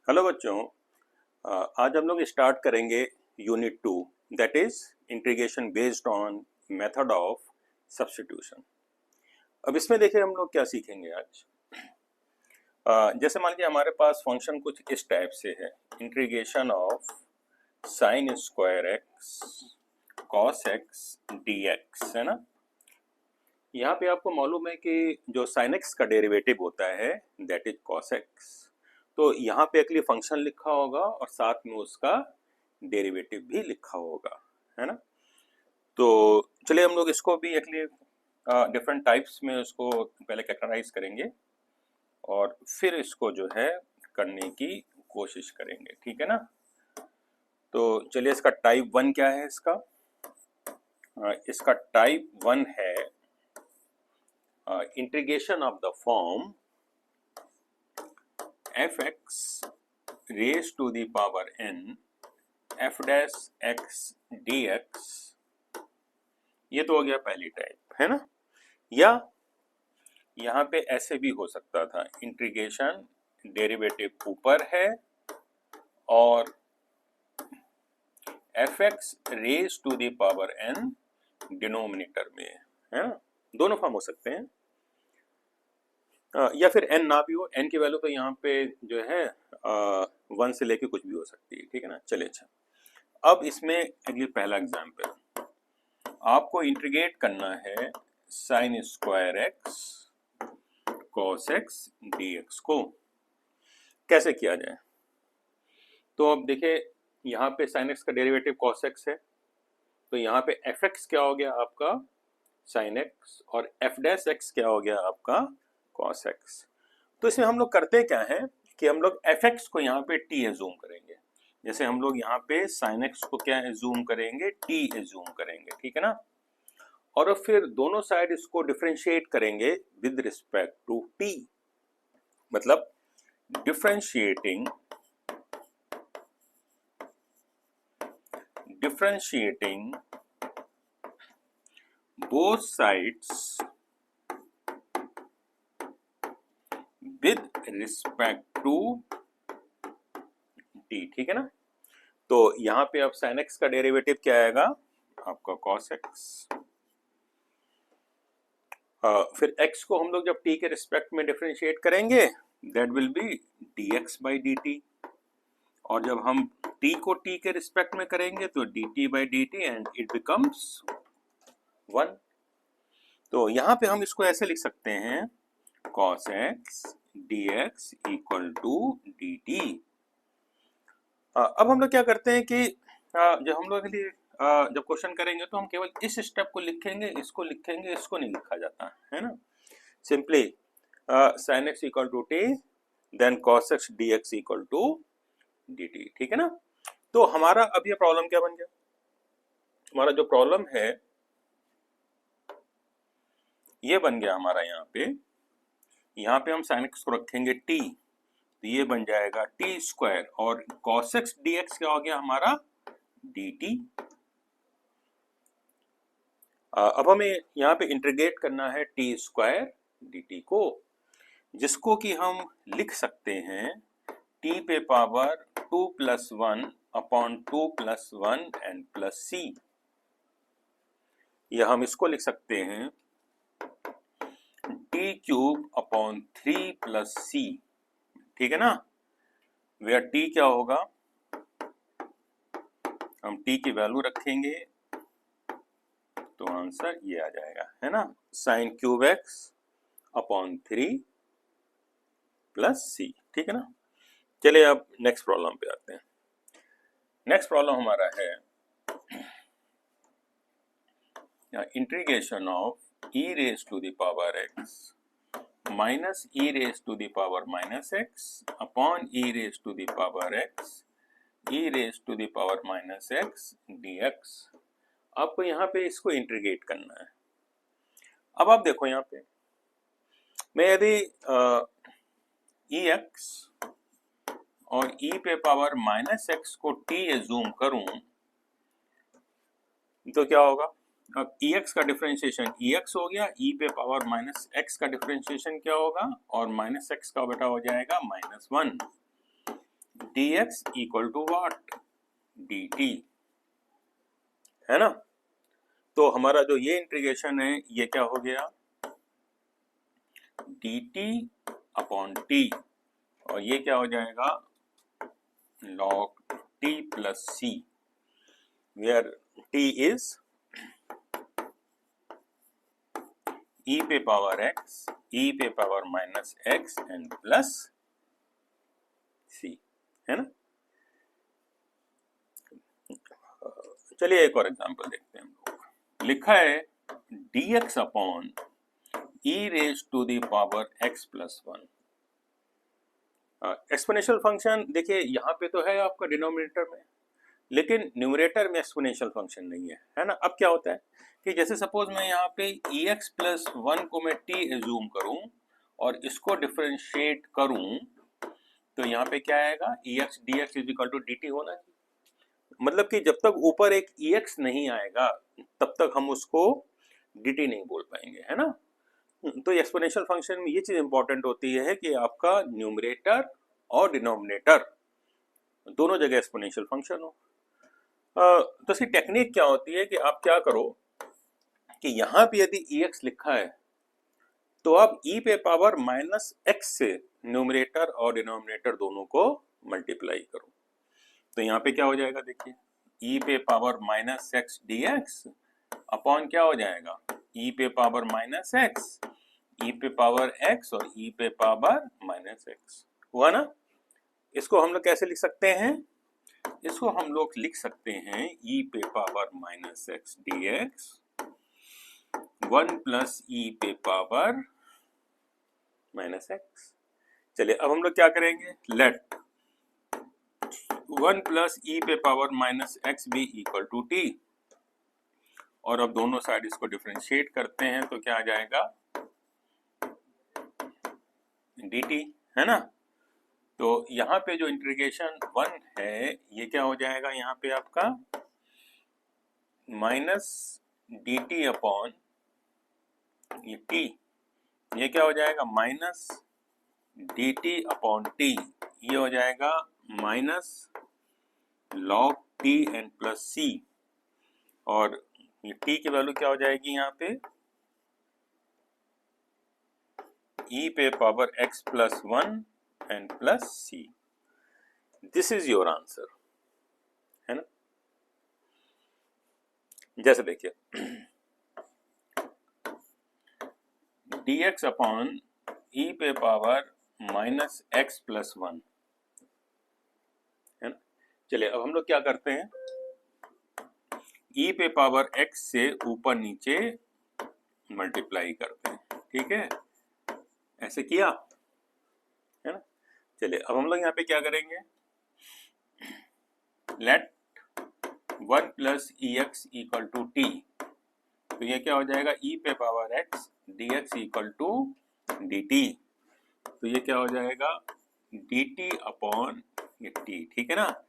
Hello बच्चों। आज हम लोग स्टार्ट करेंगे unit 2 that is integration based on method of substitution. अब इसमें देखिए हम लोग क्या सीखेंगे आज। जैसे मान लीजिए हमारे पास फंक्शन कुछ इस टाइप से है, integration of sine square x cos x D x, है ना। यहाँ पे आपको मालूम है कि जो साइन एक्स का डेरिवेटिव होता है दैट इज कॉस एक्स, तो यहाँ पे एक्चुअली फंक्शन लिखा होगा और साथ में उसका डेरिवेटिव भी लिखा होगा, है ना। तो चलिए हम लोग इसको भी एक्चुअली डिफरेंट टाइप्स में उसको पहले कैटेगराइज करेंगे और फिर इसको जो है करने की कोशिश करेंगे, ठीक है ना। तो चलिए इसका टाइप 1 क्या है इसका टाइप 1 है integration of the form fx raised to the power n f dash x dx, ये तो हो गया पहली टाइप, है ना। या यहाँ पे ऐसे भी हो सकता था, इंटीग्रेशन डेरिवेटिव ऊपर है और fx raised to the power n denominator में है ना। दोनों फॉर्म हो सकते हैं। या फिर n ना भी हो, n की वैल्यू तो यहाँ पे जो है 1 से लेके कुछ भी हो सकती है, ठीक है ना। चलिए अच्छा, अब इसमें अगली पहला एग्जाम्पल, आपको इंटीग्रेट करना है sine square x cos x D x को। कैसे किया जाए? तो अब देखिए यहाँ पे साइन एक्स का डेरिवेटिव कॉस एक्स है, तो यहाँ पे एफ एक्स क्या हो गया आपका साइन एक्स और एफ डैश एक्स क्या हो गया आपका कॉस एक्स। तो इसमें हम लोग करते क्या है कि हम लोग एफ एक्स को यहाँ पे टी एज्यूम करेंगे। जैसे हम लोग यहाँ पे साइन एक्स को क्या एज्यूम करेंगे, टी एज्यूम करेंगे, ठीक है ना। और फिर दोनों साइड इसको डिफरेंशिएट करेंगे विद रिस्पेक्ट टू टी, मतलब differentiating both sides with respect to t, ठीक है ना। तो यहाँ पे अब साइन एक्स का डेरिवेटिव क्या आएगा आपका कॉस एक्स, फिर x को हम लोग जब t के रिस्पेक्ट में डिफरेंशिएट करेंगे that will be dx by dt, और जब हम t को t के रिस्पेक्ट में करेंगे तो dt by dt and it becomes 1। तो यहाँ पे हम इसको ऐसे लिख सकते हैं cos x dx equal to dt। अब हम लोग क्या करते हैं कि जब हम लोग जब क्वेश्चन करेंगे तो हम केवल इस स्टेप को लिखेंगे, इसको लिखेंगे, इसको नहीं लिखा जाता है ना। Simply sin x equal to t then cos x dx equal to dt, ठीक है ना। तो हमारा अब ये प्रॉब्लम क्या बन गया, हमारा जो प्रॉब्लम है ये बन गया हमारा यहाँ पे हम sin x को रखेंगे t, तो ये बन जाएगा टी स्क्वायर और cos x dx क्या हो गया हमारा dt। अब हमें यहाँ पे इंटीग्रेट करना है टी स्क्वायर dt को, जिसको कि हम लिख सकते हैं t पे power 2 plus 1 upon 2 plus 1 and plus C, या हम इसको लिख सकते हैं t cube upon 3 plus C, ठीक है ना। वेयर t क्या होगा, हम t की वैल्यू रखेंगे तो आंसर ये आ जाएगा, है ना, sine cube X upon 3 plus C, ठीक है ना। चलिए अब नेक्स्ट प्रॉब्लम पे आते हैं। नेक्स्ट प्रॉब्लम हमारा है integration of e raise to the power x minus e raise to the power minus x upon e raise to the power x e raise to the power minus x dx। आपको यहाँ पे इसको integrate करना है। अब आप देखो यहाँ पे मैं यदि ex और e पे पावर माइनस x को t एज्यूम करूं तो क्या होगा, अब ex का डिफरेंशिएशन ex हो गया, e पे पावर माइनस x का डिफरेंशिएशन क्या होगा और माइनस x का बेटा हो जाएगा -1। dx equal to what, dt, है ना। तो हमारा जो ये इंटीग्रेशन है ये क्या हो गया, dt अपॉन t, और ये क्या हो जाएगा, log t plus c, where t is e पे पावर x, e पे power minus x and plus c, है ना। चलिए एक और एग्जांपल देखते हैं हम लोग। लिखा है dx upon e raise to the power x plus 1। Exponential function देखिए यहाँ पे तो है आपका डिनोमिनेटर में, लेकिन न्यूमरेटर में एक्सपोनेंशियल फंक्शन नहीं है ना। अब क्या होता है कि जैसे सपोज मैं यहाँ पे ex प्लस 1 को मैं t एज्यूम करूँ और इसको डिफरेंशिएट करूँ, तो यहाँ पे क्या आएगा, ex dx is equal to dt होना चाहिए। मतलब कि जब तक ऊपर एक ex नहीं आएगा तब तक हम उसको dt नहीं बोल पाएंगे, है ना। तो एक्सपोनेंशियल फंक्शन में ये चीज इंपॉर्टेंट होती है कि आपका न्यूमरेटर और डिनोमिनेटर दोनों जगह एक्सपोनेंशियल फंक्शन हो। तो इसकी टेक्निक क्या होती है कि आप क्या करो कि यहाँ पे यदि ex लिखा है तो आप e पे पावर माइनस x से न्यूमरेटर और डिनोमिनेटर दोनों को मल्टीप्लाई करो। तो यहाँ पे क्या हो जाएगा, देखिए e पे power minus x dx upon क्या हो जाएगा, e पे पावर माइनस एक्स, e पे पावर x और e पे पावर माइनस x, हुआ ना। इसको हम लोग कैसे लिख सकते हैं, इसको हम लोग लिख सकते हैं e पे power minus x dx 1 plus e पे पावर माइनस एक्स। चलिए अब हम लोग क्या करेंगे, लेट 1 प्लस e पे power minus x be equal to t, और अब दोनों साइड इसको डिफरेंशिएट करते हैं तो क्या आ जाएगा, dt, है ना। तो यहाँ पे जो इंटीग्रेशन 1 है ये क्या हो जाएगा, यहाँ पे आपका माइनस dt अपॉन ये t, ये क्या हो जाएगा माइनस dt अपॉन t, ये हो जाएगा minus log t n plus c, और ये t की वैल्यू क्या हो जाएगी यहाँ पे, e पे power x plus 1 and plus c। This is your answer, है ना। जैसे देखिए dx अपॉन e पे पावर माइनस x प्लस 1, है ना। चलिए अब हम लोग क्या करते हैं, e पे पावर x से ऊपर नीचे मल्टीप्लाई करते हैं, ठीक है, ऐसे किया, है ना। चलिए अब हम लोग यहाँ पे क्या करेंगे, let 1 plus ex equal to t, तो ये क्या हो जाएगा, e पे power x dx equal to dt, तो ये क्या हो जाएगा, dt अपॉन ये t, ठीक है ना।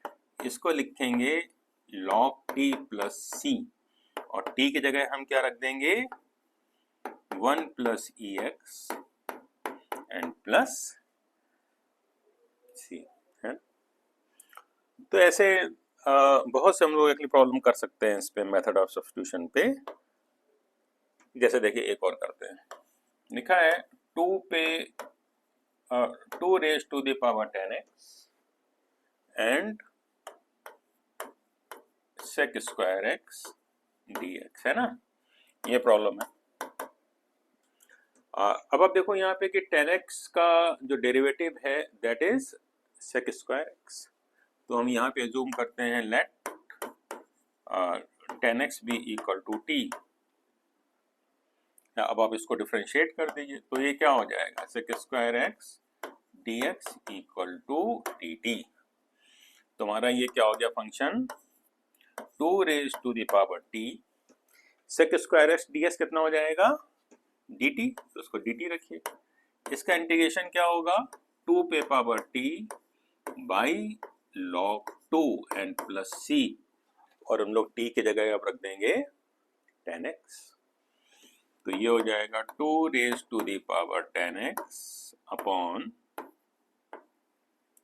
इसको लिखेंगे log t प्लस c, और t की जगह हम क्या रख देंगे, 1 plus ex and plus c, है। तो ऐसे बहुत से हम लोग एक्चुअली प्रॉब्लम कर सकते हैं इस पे, मेथड ऑफ सब्स्टिट्यूशन पे। जैसे देखिए एक और करते हैं, लिखा है 2 raise to the power 10x and sec square x dx, है ना, ये प्रॉब्लम है। अब आप देखो यहाँ पे कि 10x का जो डेरिवेटिव है that is sec square x, तो हम यहाँ पे जूम करते हैं, let 10x be equal to t। अब आप इसको डिफरेंशिएट कर दीजिए तो ये क्या हो जाएगा, sec square x dx equal to dt। तुम्हारा ये क्या हो गया function, 2 raise to the power t, sec square x ds कितना हो जाएगा, dt, तो उसको dt रखिए। इसका इंटीग्रेशन क्या होगा, 2 पे power t by log 2 and plus c, और हम लोग t की जगह अब रख देंगे 10x, तो ये हो जाएगा 2 raise to the power 10x upon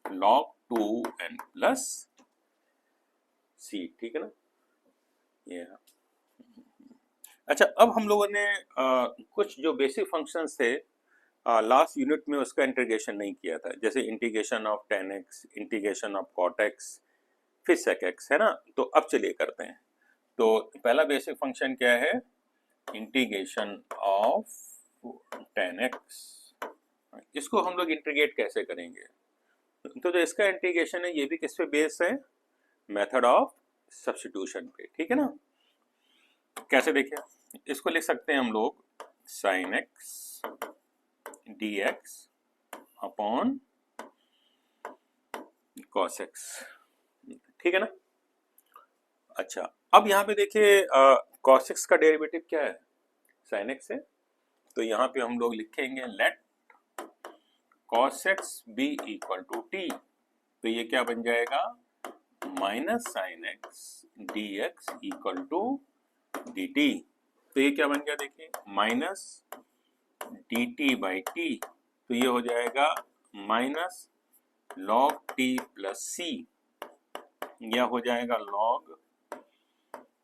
log 2n plus c, ठीक है ना। ये अच्छा, अब हम लोगों ने कुछ जो बेसिक फंक्शंस थे लास्ट यूनिट में उसका इंटीग्रेशन नहीं किया था, जैसे integration of tan x, integration of cot x, फिर sec x, है ना। तो अब चलिए करते हैं। तो पहला बेसिक फंक्शन क्या है, इंटीग्रेशन ऑफ tan x। इसको हम लोग इंटीग्रेट कैसे करेंगे, तो जो इसका इंटीग्रेशन है ये भी किस पे बेस है, मेथड ऑफ सब्स्टिट्यूशन पे, ठीक है ना। कैसे देखिए, इसको लिख सकते हैं हम लोग sin x dx upon cos x, ठीक है ना। अच्छा, अब यहाँ पे देखिए cos x का डेरिवेटिव क्या है, sin x है, तो यहाँ पे हम लोग लिखेंगे let cos x be equal to t, तो ये क्या बन जाएगा, minus sin x dx equal to dt, तो ये क्या बन गया देखिए, माइनस dt बाई टी, तो ये हो जाएगा minus log t plus c, यह हो जाएगा log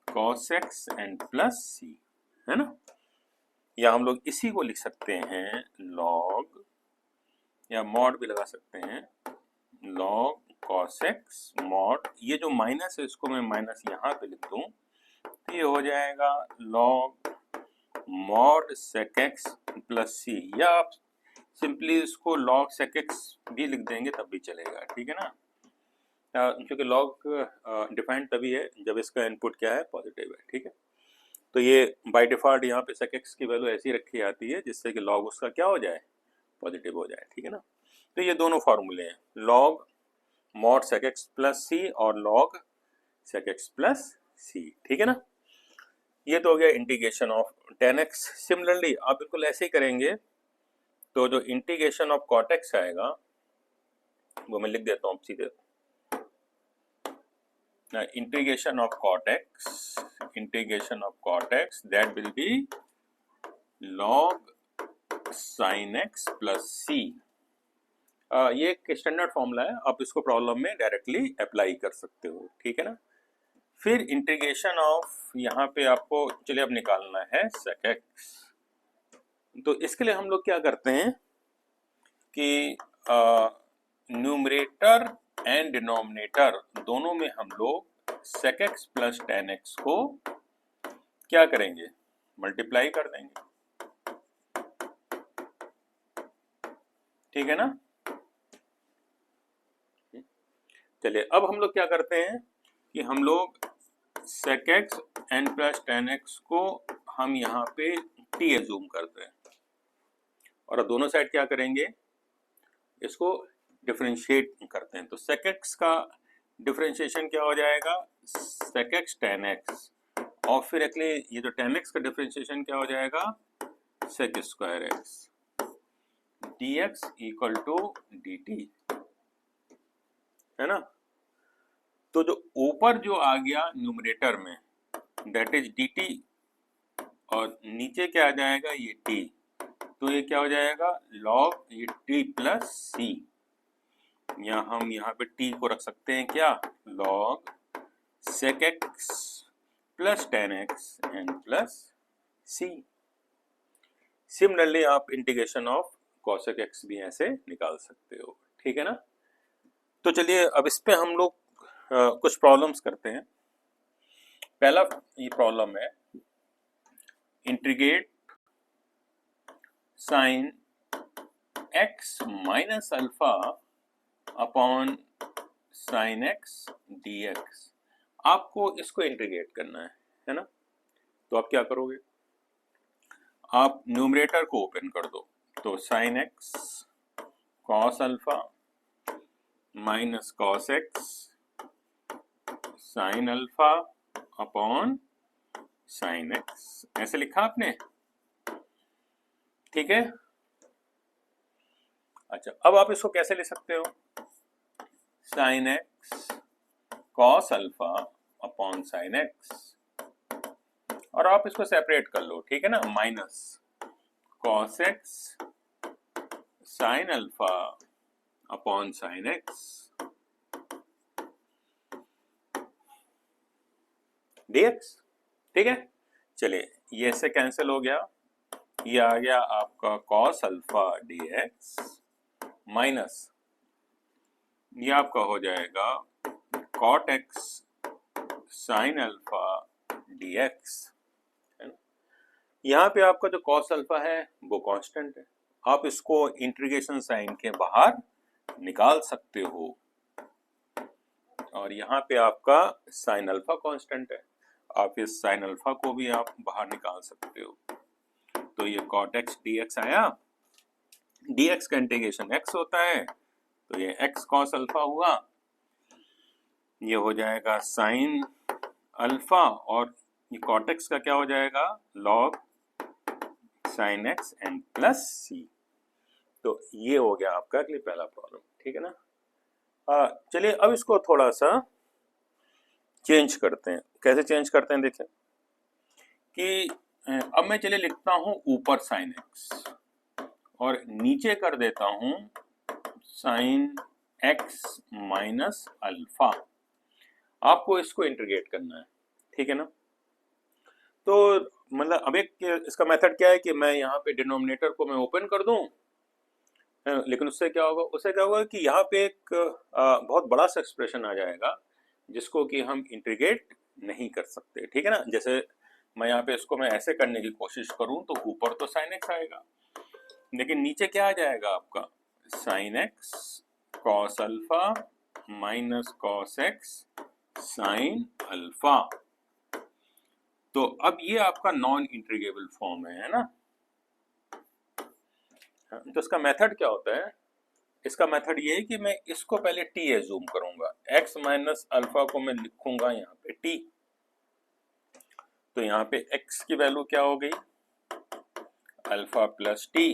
cos x and plus c, है ना। या हम लोग इसी को लिख सकते हैं log, या मॉड भी लगा सकते हैं, log cos x मॉड, ये जो माइनस है इसको मैं माइनस यहाँ पे लिख दूं, तो ये हो जाएगा log mod sec x plus c, या आप सिंपली इसको log sec x भी लिख देंगे तब भी चलेगा, ठीक है ना। क्योंकि log डिफाइंड तभी है जब इसका इनपुट क्या है, पॉजिटिव है, ठीक है। तो ये बाय डिफॉल्ट यहाँ पे sec x की वैल्यू ऐसी रखी जाती है जिससे कि log उसका क्या हो जाए, पॉजिटिव हो जाए, ठीक है ना। तो ये दोनों फार्मूले हैं, log mod sec x plus c और log sec x plus c, ठीक है ना। ये तो हो गया integration of tan x। Similarly आप बिल्कुल ऐसे ही करेंगे, तो जो इंटीग्रेशन ऑफ cot x आएगा वो मैं लिख देता हूँ सीधे, integration of cot x that will be log sin x plus c। ये एक स्टैंडर्ड फॉर्मूला है, आप इसको प्रॉब्लम में डायरेक्टली अप्लाई कर सकते हो, ठीक है ना। फिर इंटीग्रेशन ऑफ, यहाँ पे आपको चलिए अब निकालना है sec x, तो इसके लिए हम लोग क्या करते हैं कि न्यूमरेटर एंड डिनोमिनेटर दोनों में हम लोग sec x plus tan x को क्या करेंगे, मल्टीप्लाई कर देंगे, ठीक है ना। चलिए अब हम लोग क्या करते हैं कि हम लोग sec x and plus tan x को हम यहाँ पे t एज्यूम करते हैं, और अब दोनों साइड क्या करेंगे, इसको डिफरेंशिएट करते हैं। तो sec x का डिफरेंशिएशन क्या हो जाएगा, sec x tan x, और फिर अगले ये जो tan x का डिफरेंशिएशन क्या हो जाएगा, sec square x dx equal to dt, है ना। तो जो ऊपर जो आ गया न्यूमरेटर में दैट इज dt, और नीचे क्या आ जाएगा, ये t, तो ये क्या हो जाएगा, log ये t प्लस c, या हम यहाँ पे t को रख सकते हैं क्या, log sec x plus tan x and plus c। Similarly आप इंटीग्रेशन ऑफ cosec x भी ऐसे निकाल सकते हो, ठीक है ना। तो चलिए अब इस पे हम लोग कुछ प्रॉब्लम्स करते हैं। पहला ये प्रॉब्लम है, integrate sine x minus alpha upon sine x dx। आपको इसको इंटीग्रेट करना है ना। तो आप क्या करोगे, आप न्यूमरेटर को ओपन कर दो, तो sine x cos alpha minus cos x sine alpha upon sine x, ऐसे लिखा आपने, ठीक है। अच्छा, अब आप इसको कैसे ले सकते हो, sine x cos alpha upon sine x, और आप इसको सेपरेट कर लो, ठीक है ना, minus cos x sine alpha upon sine x dx। ठीक है, चलिए ये से कैंसिल हो गया, ये आ गया आपका cos अल्फा dx माइनस ये आपका हो जाएगा cot x sin alpha dx। है ना, यहाँ पे आपका जो cos अल्फा है वो कांस्टेंट है, आप इसको इंटीग्रेशन साइन के बाहर निकाल सकते हो, और यहाँ पे आपका साइन अल्फा कांस्टेंट है, आप इस साइन अल्फा को भी आप बाहर निकाल सकते हो। तो ये cot x dx आया, dx का इंटीग्रेशन x होता है, तो ये x cos अल्फा हुआ, ये हो जाएगा साइन अल्फा, और ये cot x का क्या हो जाएगा log sine x n plus c। तो ये हो गया आपका अगली पहला प्रॉब्लम। ठीक है ना, चलिए अब इसको थोड़ा सा चेंज करते हैं। कैसे चेंज करते हैं देखें कि अब मैं चलिए लिखता हूं ऊपर साइन x और नीचे कर देता हूं साइन x माइनस अल्फा। आपको इसको इंटीग्रेट करना है, ठीक है ना। तो मतलब अब एक इसका मेथड क्या है कि मैं यहाँ पे डिनोमिनेटर को मैं ओपन कर दूं, लेकिन उससे क्या होगा, कि यहाँ पे एक बहुत बड़ा सा एक्सप्रेशन आ जाएगा जिसको कि हम इंटीग्रेट नहीं कर सकते। ठीक है ना, जैसे मैं यहाँ पे इसको मैं ऐसे करने की कोशिश करूं तो ऊपर तो साइन एक्स आएगा, लेकिन नीचे क्या आ जाएगा आपका sine x cos alpha minus cos x sine alpha. तो अब ये आपका नॉन इंटीग्रेबल फॉर्म है ना। तो इसका मेथड क्या होता है, इसका मेथड ये है कि मैं इसको पहले t एज्यूम करूंगा, x माइनस अल्फा को मैं लिखूंगा यहाँ पे t। तो यहाँ पे x की वैल्यू क्या हो गई अल्फा प्लस t,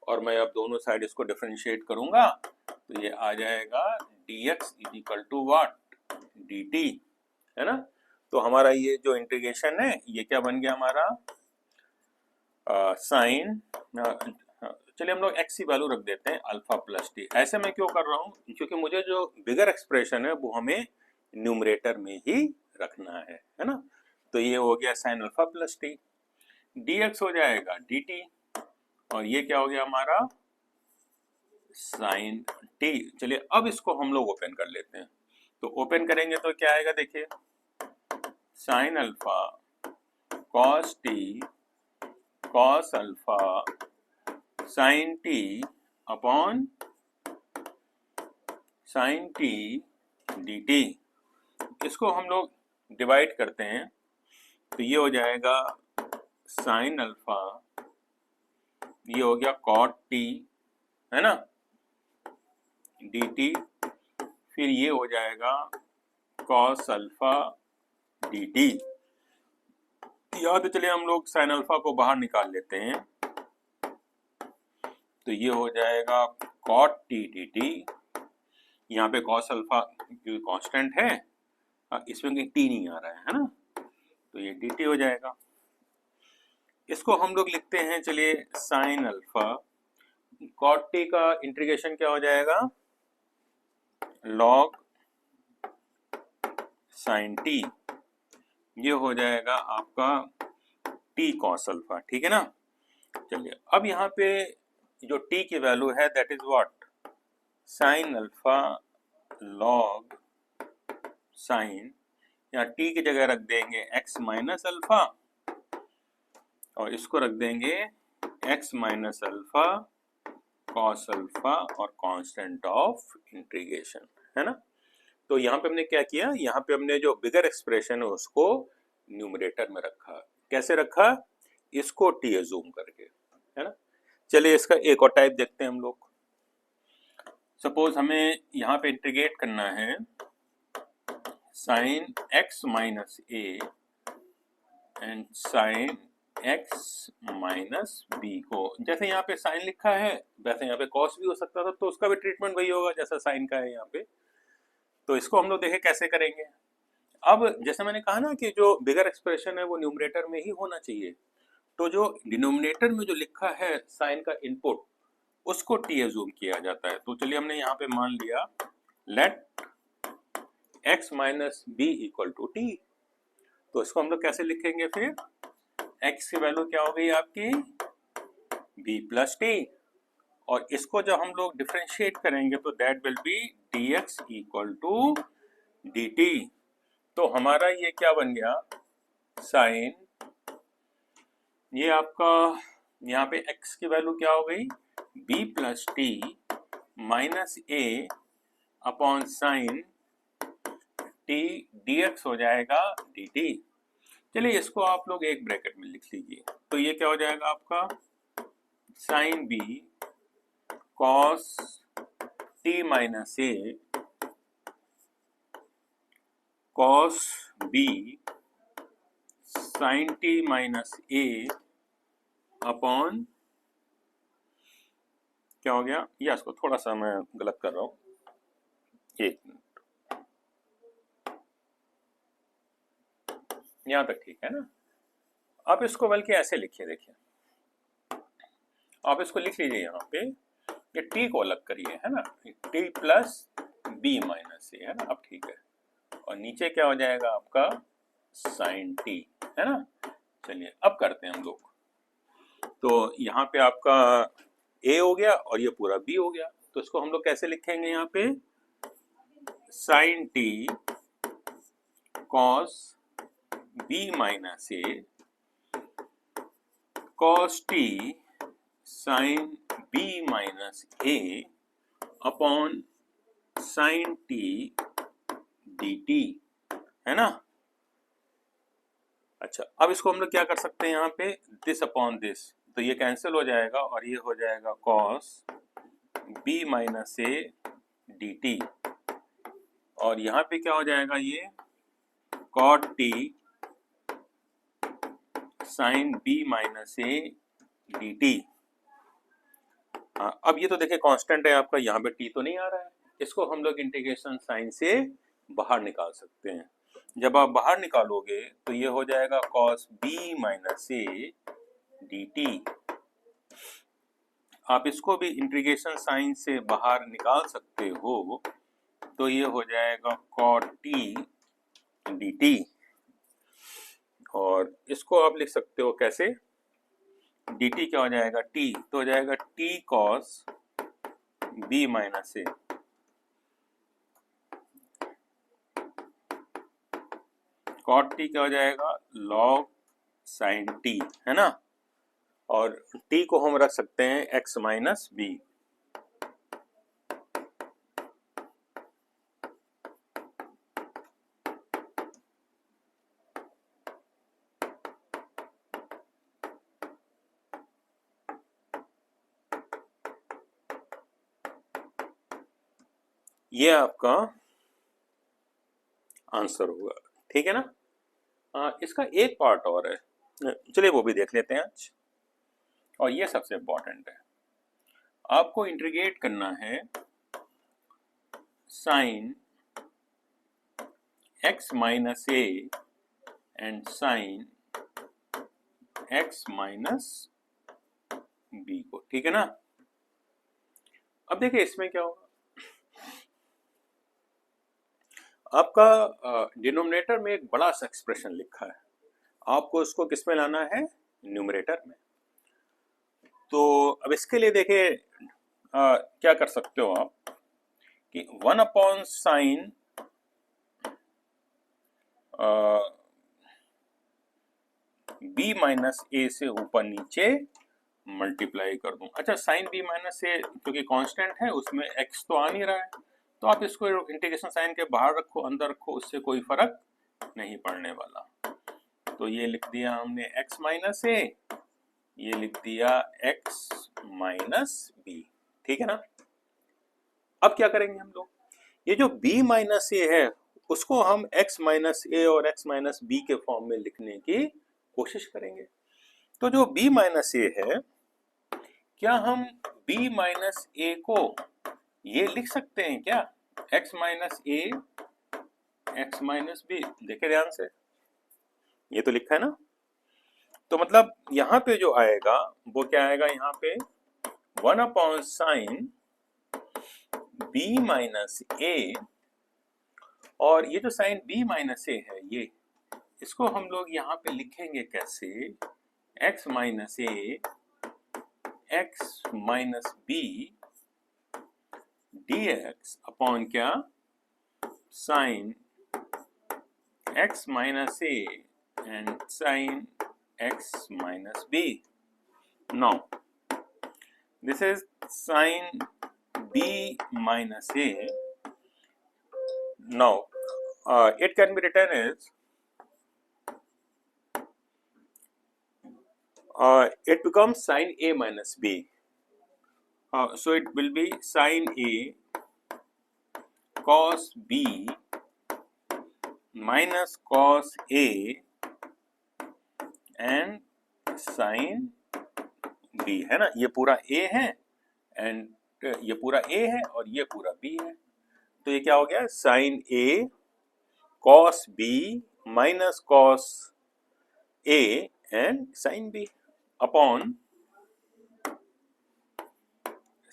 और मैं अब दोनों साइड इसको डिफरेंशिएट करूंगा तो ये आ जाएगा dx is equal to what dt, है ना। तो हमारा ये जो इंटीग्रेशन है ये क्या बन गया हमारा साइन, चलिए हम लोग x की वैल्यू रख देते हैं अल्फा प्लस टी। ऐसे मैं क्यों कर रहा हूँ, क्योंकि मुझे जो बिगर एक्सप्रेशन है वो हमें न्यूमरेटर में ही रखना है ना। तो ये हो गया sine alpha plus T, dx हो जाएगा dt, और ये क्या हो गया हमारा साइन t। चलिए अब इसको हम लोग ओपन कर लेते हैं। तो ओपन करेंगे तो क्या आएगा देखिए, sine alpha cos T cos alpha sign T upon sine T D T. इसको हम लोग डिवाइड करते हैं तो ये हो जाएगा साइन अल्फा, ये हो गया कॉट टी, है ना, डी टी, फिर ये हो जाएगा कॉस अल्फा डी टी। याद चलिए हम लोग साइन अल्फा को बाहर निकाल लेते हैं तो ये हो जाएगा कॉट टी डी टी। यहाँ पे कॉस अल्फा जो कांस्टेंट है, इसमें कहीं टी नहीं आ रहा है ना, तो ये डी टी हो जाएगा। इसको हम लोग लिखते हैं चलिए साइन अल्फा, कॉट टी का इंटीग्रेशन क्या हो जाएगा लॉग साइन टी, ये हो जाएगा आपका टी कॉस अल्फा। ठीक है ना। चलिए अब यहाँ पे जो टी की वैल्यू है that is what sine alpha log sign, यहाँ टी की जगह रख देंगे x माइनस अल्फा, और इसको रख देंगे x minus alpha cos alpha और कांस्टेंट ऑफ इंटीग्रेशन, है ना। तो यहाँ पे हमने क्या किया, यहाँ पे हमने जो बिगर एक्सप्रेशन है उसको न्यूमरेटर में रखा। कैसे रखा, इसको टी एज्यूम करके, है ना। चलिए इसका एक और टाइप देखते हैं हम लोग। सपोज हमें यहाँ पे इंटीग्रेट करना है sine x minus a and sine x minus b को, जैसे यहाँ पे साइन लिखा है वैसे यहाँ पे कॉस भी हो सकता था, तो उसका भी ट्रीटमेंट वही होगा जैसा साइन का है यहाँ पे। तो इसको हम लोग देखें कैसे करेंगे। अब जैसे मैंने कहा ना कि जो बिगर एक्सप्रेशन है वो न्यूमरेटर में ही होना चाहिए, तो जो डिनोमिनेटर में जो लिखा है साइन का इनपुट उसको टी एज्यूम किया जाता है। तो चलिए हमने यहाँ पे मान लिया let x minus b equal to t, तो इसको हम लोग कैसे लिखेंगे फिर? x की वैल्यू क्या हो गई आपकी? b प्लस टी, और इसको जब हम लोग डिफरेंशिएट करेंगे तो that will be dx equal to dt। तो हमारा ये क्या बन गया? साइन, ये आपका यहाँ पे x की वैल्यू क्या हो गई? b plus T minus a upon sine T dx हो जाएगा dt। चलिए इसको आप लोग एक ब्रैकेट में लिख लीजिए, तो ये क्या हो जाएगा आपका? Sine b cos t minus a cos b sine t minus a upon, क्या हो गया? या इसको थोड़ा सा मैं गलत कर रहा हूं, एक मिनट, यहां तक ठीक है ना? आप इसको बल्कि ऐसे लिखिए, देखिए आप इसको लिख लीजिए यहाँ पे, ये टी को अलग करिए, है ना, टी प्लस बी माइनस ए, है ना? अब ठीक है, और नीचे क्या हो जाएगा आपका? साइन टी, है ना? चलिए अब करते हैं हम लोग। तो यहाँ पे आपका ए हो गया और ये पूरा बी हो गया, तो इसको हम लोग कैसे लिखेंगे यहाँ पे? Sine T cos B minus A cos T sine B minus A upon sine T D T, है ना? अच्छा, अब इसको हम लोग क्या कर सकते हैं यहाँ पे? दिस अपॉन दिस, तो ये कैंसिल हो जाएगा और ये हो जाएगा cos B minus a d t, और यहाँ पे क्या हो जाएगा? ये cot t sine B minus a d t. अब ये तो देखिए कांस्टेंट है आपका, यहाँ पे टी तो नहीं आ रहा है, इसको हम लोग इंटीग्रेशन साइन से बाहर निकाल सकते हैं। जब आप बाहर निकालोगे तो ये हो जाएगा cos B minus a d t. आप इसको भी इंटीग्रेशन साइन से बाहर निकाल सकते हो, तो ये हो जाएगा कॉट टी डी टी, और इसको आप लिख सकते हो कैसे? डी टी क्या हो जाएगा? टी, तो हो जाएगा टी कॉस बी माइनस ए, कॉट टी क्या हो जाएगा? लॉग साइन टी, है ना? और टी को हम रख सकते हैं एक्स माइनस बी। ये आपका आंसर होगा, ठीक है ना? इसका एक पार्ट और है, चलिए वो भी देख लेते हैं आज, और ये सबसे इम्पोर्टेंट है। आपको इंटीग्रेट करना है sine x minus a and sine x minus b को, ठीक है ना? अब देखिए इसमें क्या होगा, आपका डिनोमिनेटर में एक बड़ा सा एक्सप्रेशन लिखा है, आपको उसको किस में लाना है? न्यूमरेटर में। तो अब इसके लिए देखिए क्या कर सकते हो आप कि 1 अपॉन साइन बी माइनस ए से ऊपर नीचे मल्टीप्लाई कर दूं। अच्छा, साइन बी माइनस ए क्योंकि कांस्टेंट है उसमें एक्स तो आ नहीं रहा है, तो आप इसको इंटीग्रेशन साइन के बाहर रखो अंदर रखो, उससे कोई फर्क नहीं पड़ने वाला। तो ये लिख दिया हमने x माइनस ए, ये लिख दिया x माइनस बी, ठीक है ना? अब क्या करेंगे हम लोग, ये जो b माइनस ए है उसको हम x माइनस ए और x माइनस बी के फॉर्म में लिखने की कोशिश करेंगे। तो जो b माइनस ए है, क्या हम b माइनस ए को ये लिख सकते हैं क्या? x माइनस ए x माइनस बी, देखे ध्यान से, ये तो लिखा है ना? तो मतलब यहाँ पे जो आएगा वो क्या आएगा? यहाँ पे 1 अपॉन साइन बी माइनस ए, और ये जो साइन बी माइनस ए है इसको हम लोग यहाँ पे लिखेंगे कैसे, x minus A X minus B D X upon क्या, sine x minus a and sin x minus b. Now, this is sin b minus a. Now, it can be written as, it becomes sin a minus b. So, it will be sin a cos b minus cos a and sin b, है ना, ये पूरा a है and ये पूरा a है और ये पूरा b है, तो ये क्या हो गया, sin a cos b minus cos a and sin b upon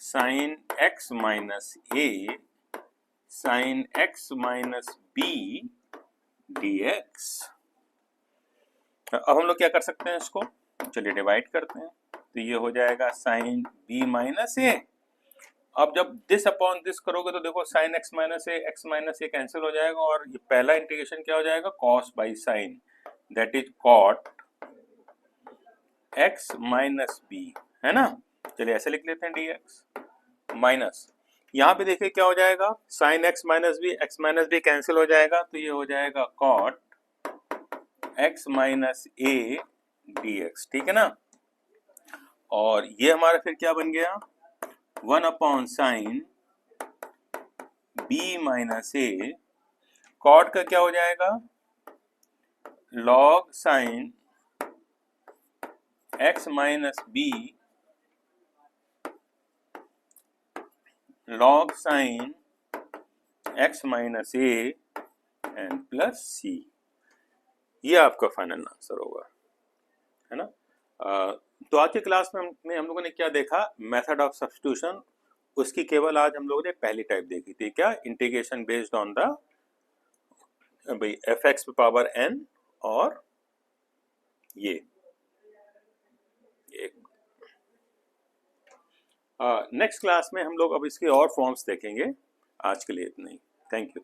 sin x minus a sin x minus b dx। अब हम लोग क्या कर सकते हैं इसको, चलिए डिवाइड करते हैं, तो ये हो जाएगा sin b माइनस a। अब जब दिस अपॉन दिस करोगे तो देखो sin x माइनस ए कैंसिल हो जाएगा और ये पहला इंटीग्रेशन क्या हो जाएगा, cos by sin, that is cot x minus b, है ना। चलिए ऐसे लिख लेते हैं dx माइनस, यहाँ पे देखिए क्या हो जाएगा, sin x minus b cancel हो जाएगा, तो ये हो जाएगा cot x minus a dx, ठीक है ना। और ये हमारा फिर क्या बन गया, 1 upon sine b minus a, cot का क्या हो जाएगा, log sine x minus b log sine x minus a and plus c, ये आपका फाइनल आंसर होगा, है ना। तो आज की क्लास में हम लोगों ने क्या देखा, मेथड ऑफ सब्स्टिट्यूशन, उसकी केवल आज हम लोगों ने पहली टाइप देखी थी, क्या, इंटीग्रेशन बेस्ड ऑन द भाई एफ एक्स पावर n, और ये नेक्स्ट क्लास में हम लोग अब इसके और फॉर्म्स देखेंगे। आज के लिए इतना ही, थैंक यू।